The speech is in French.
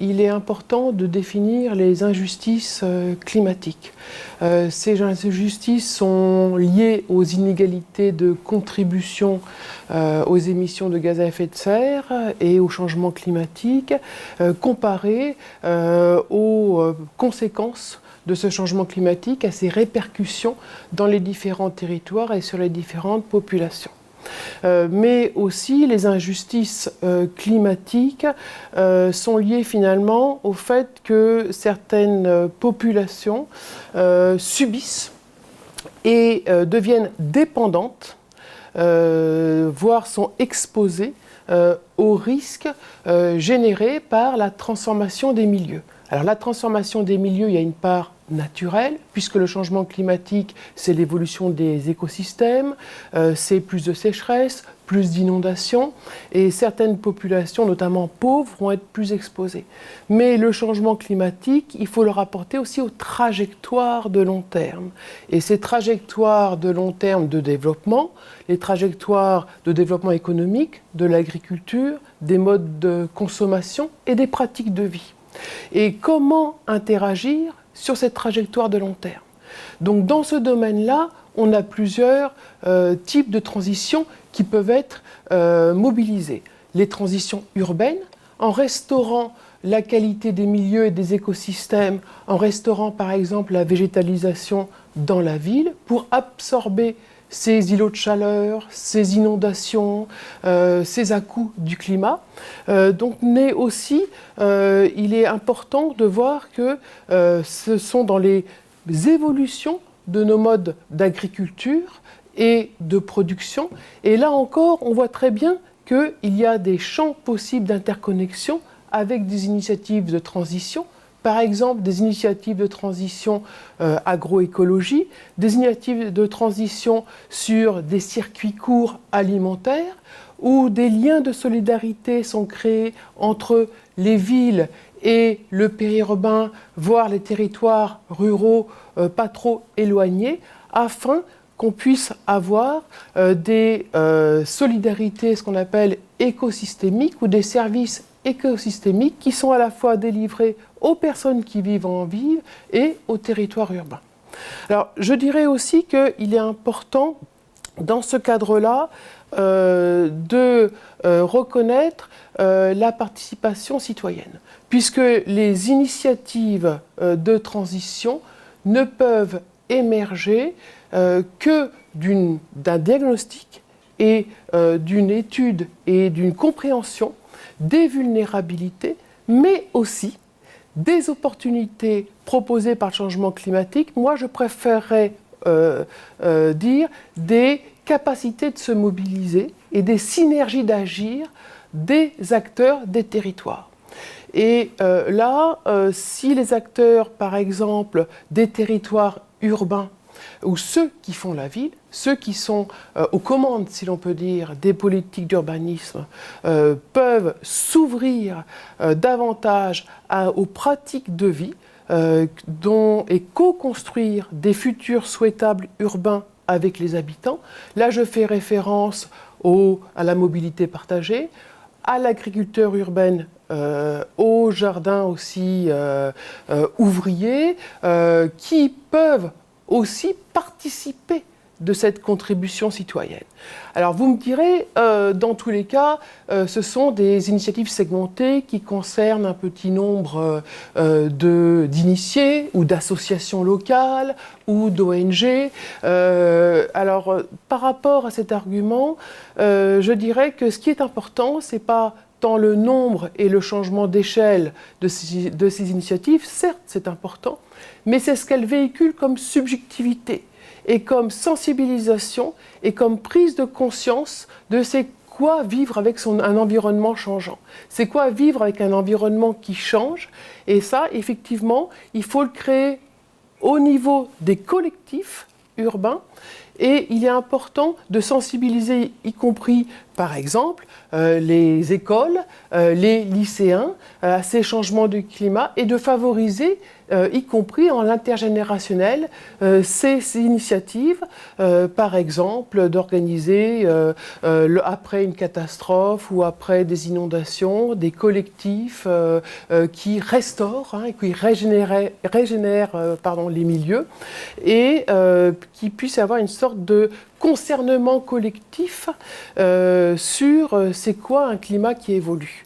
il est important de définir les injustices climatiques. Ces injustices sont liées aux inégalités de contribution aux émissions de gaz à effet de serre et au changement climatique, comparées aux conséquences de ce changement climatique, à ses répercussions dans les différents territoires et sur les différentes populations. Mais aussi les injustices climatiques sont liées finalement au fait que certaines populations subissent et deviennent dépendantes, voire sont exposées aux risques générés par la transformation des milieux. Alors la transformation des milieux, il y a une part naturelle, puisque le changement climatique, c'est l'évolution des écosystèmes, c'est plus de sécheresse, plus d'inondations, et certaines populations, notamment pauvres, vont être plus exposées. Mais le changement climatique, il faut le rapporter aussi aux trajectoires de long terme. Et ces trajectoires de long terme de développement, les trajectoires de développement économique, de l'agriculture, des modes de consommation et des pratiques de vie. Et comment interagir sur cette trajectoire de long terme. Donc dans ce domaine-là, on a plusieurs types de transitions qui peuvent être mobilisées. Les transitions urbaines, en restaurant la qualité des milieux et des écosystèmes, en restaurant par exemple la végétalisation dans la ville pour absorber ces îlots de chaleur, ces inondations, ces à-coups du climat. Mais aussi, il est important de voir que ce sont dans les évolutions de nos modes d'agriculture et de production. Et là encore, on voit très bien qu'il y a des champs possibles d'interconnexion avec des initiatives de transition. Par exemple, des initiatives de transition agroécologie, des initiatives de transition sur des circuits courts alimentaires, où des liens de solidarité sont créés entre les villes et le périurbain, voire les territoires ruraux pas trop éloignés, afin qu'on puisse avoir des solidarités, ce qu'on appelle écosystémiques, ou des services écosystémiques qui sont à la fois délivrés aux personnes qui vivent en ville et aux territoires urbains. Alors, je dirais aussi qu'il est important, dans ce cadre-là, de reconnaître la participation citoyenne, puisque les initiatives de transition ne peuvent émerger que d'un diagnostic et d'une étude et d'une compréhension des vulnérabilités, mais aussi des opportunités proposées par le changement climatique. Moi, je préférerais dire des capacités de se mobiliser et des synergies d'agir des acteurs des territoires. Et si les acteurs, par exemple, des territoires urbains, ou ceux qui font la ville, ceux qui sont aux commandes, si l'on peut dire, des politiques d'urbanisme, peuvent s'ouvrir davantage aux pratiques de vie et co-construire des futurs souhaitables urbains avec les habitants. Là, je fais référence à la mobilité partagée, à l'agriculture urbaine, aux jardins aussi ouvriers, qui peuvent aussi participer de cette contribution citoyenne. Alors vous me direz, dans tous les cas, ce sont des initiatives segmentées qui concernent un petit nombre d'initiés ou d'associations locales ou d'ONG. Par rapport à cet argument, je dirais que ce qui est important, c'est pas tant le nombre et le changement d'échelle de ces initiatives, certes c'est important, mais c'est ce qu'elles véhiculent comme subjectivité et comme sensibilisation et comme prise de conscience de c'est quoi vivre avec un environnement changeant. C'est quoi vivre avec un environnement qui change. Et ça, effectivement, il faut le créer au niveau des collectifs urbains Et il est important de sensibiliser, y compris par exemple les écoles, les lycéens à ces changements de climat et de favoriser, y compris en l'intergénérationnel, ces initiatives, par exemple d'organiser après une catastrophe ou après des inondations, des collectifs qui restaurent, et qui régénèrent les milieux et qui puissent avoir une sorte de concernement collectif sur c'est quoi un climat qui évolue.